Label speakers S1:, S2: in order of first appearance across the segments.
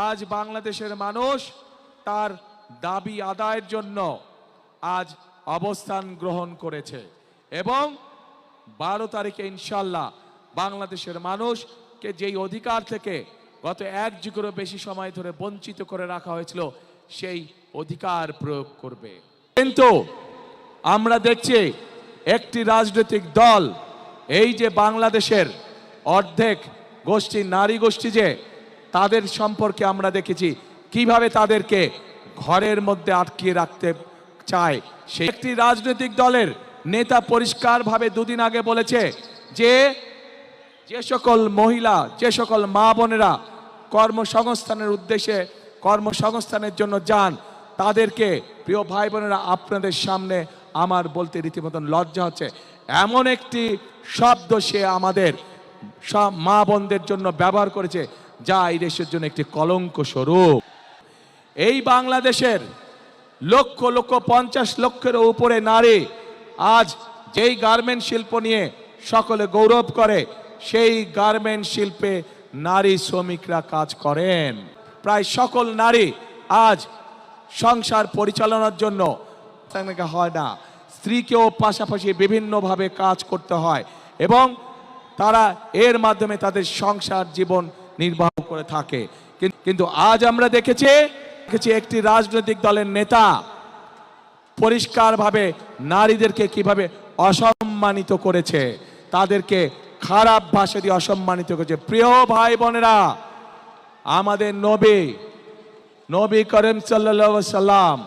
S1: আজ বাংলাদেশের মানুষ তার দাবি আদায়ের জন্য আজ অবস্থান গ্রহণ করেছে এবং 12 তারিখে ইনশাআল্লাহ বাংলাদেশের মানুষকে যেই অধিকার থেকে গত এক যুগেরও বেশি সময় ধরে বঞ্চিত করে রাখা হয়েছিল সেই অধিকার প্রয়োগ করবে। কিন্তু আমরা দেখছি একটি রাজনৈতিক দল এই যে বাংলাদেশের অর্ধেক গোষ্ঠী নারী গোষ্ঠী যে তাদের সম্পর্কে আমরা দেখেছি কিভাবে তাদেরকে ঘরের মধ্যে আটকিয়ে রাখতে চায়। সেই একটি রাজনৈতিক দলের নেতা পরিষ্কারভাবে দুদিন আগে বলেছে যে যে সকল মহিলা যে সকল মা বোনেরা কর্মসংস্থানের উদ্দেশ্যে কর্মসংস্থানের জন্য যান তাদেরকে প্রিয় ভাই বোনেরা আপনাদের সামনে আমার বলতে রীতিমতন লজ্জা হচ্ছে, এমন একটি শব্দ সে আমাদের সব মা বোনদের জন্য ব্যবহার করেছে যা এই দেশের জন্য একটি কলঙ্ক স্বরূপ। এই বাংলাদেশের লক্ষ লক্ষ 50 লক্ষের উপরে নারী আজ যেই গার্মেন্ট শিল্প নিয়ে সকলে গৌরব করে সেই গার্মেন্ট শিল্পে নারী শ্রমিকরা কাজ করেন। প্রায় সকল নারী আজ সংসার পরিচালনার জন্য হয় না, স্ত্রীকেও পাশাপাশি বিভিন্নভাবে কাজ করতে হয় এবং তারা এর মাধ্যমে তাদের সংসার জীবন নির্বাহ করে থাকে। কিন্তু আজ আমরা দেখেছি একটি রাজনৈতিক দলের নেতা পরিষ্কারভাবে নারীদেরকে কিভাবে অসম্মানিত করেছে, তাদেরকে খারাপ ভাষা দিয়ে অসম্মানিত করেছে। প্রিয় ভাই বোনেরা, আমাদের নবী করিম সাল্লাল্লাহু আলাইহি সাল্লাম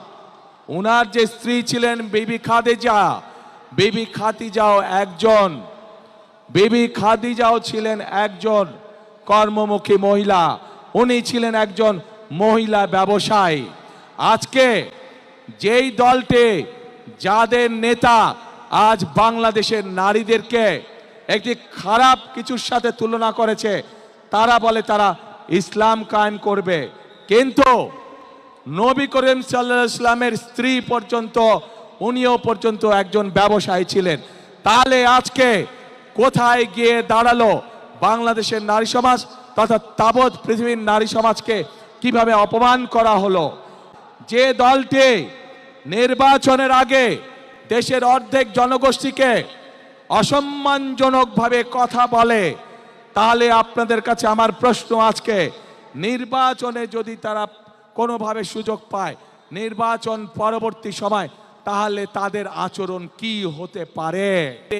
S1: উনার যে স্ত্রী ছিলেন বিবি খাদিজাও ছিলেন একজন কর্মমুখী মহিলা, উনি ছিলেন একজন মহিলা ব্যবসায়ী। আজকে যেই দলটি যাদের নেতা আজ বাংলাদেশের নারীদেরকে একটি খারাপ কিছুর সাথে তুলনা করেছে, তারা বলে তারা ইসলাম কায়েম করবে, কিন্তু নবী করিম সাল্লাল্লাহু আলাইহি ওয়াসাল্লামের স্ত্রী পর্যন্ত উনিও পর্যন্ত একজন ব্যবসায়ী ছিলেন। তাহলে আজকে কোথায় গিয়ে দাঁড়ালো বাংলাদেশের নারী সমাজ তথা তাবৎ পৃথিবীর নারী সমাজকে কিভাবে অপমান করা হলো। যে দলটি নির্বাচনের আগে দেশের অর্ধেক জনগোষ্ঠীকে অসম্মানজনকভাবে কথা বলে, তাহলে আপনাদের কাছে আমার প্রশ্ন আজকে, নির্বাচনে যদি তারা কোনোভাবে সুযোগ পায় নির্বাচন পরবর্তী সময়, তাহলে তাদের আচরণ কি হতে পারে?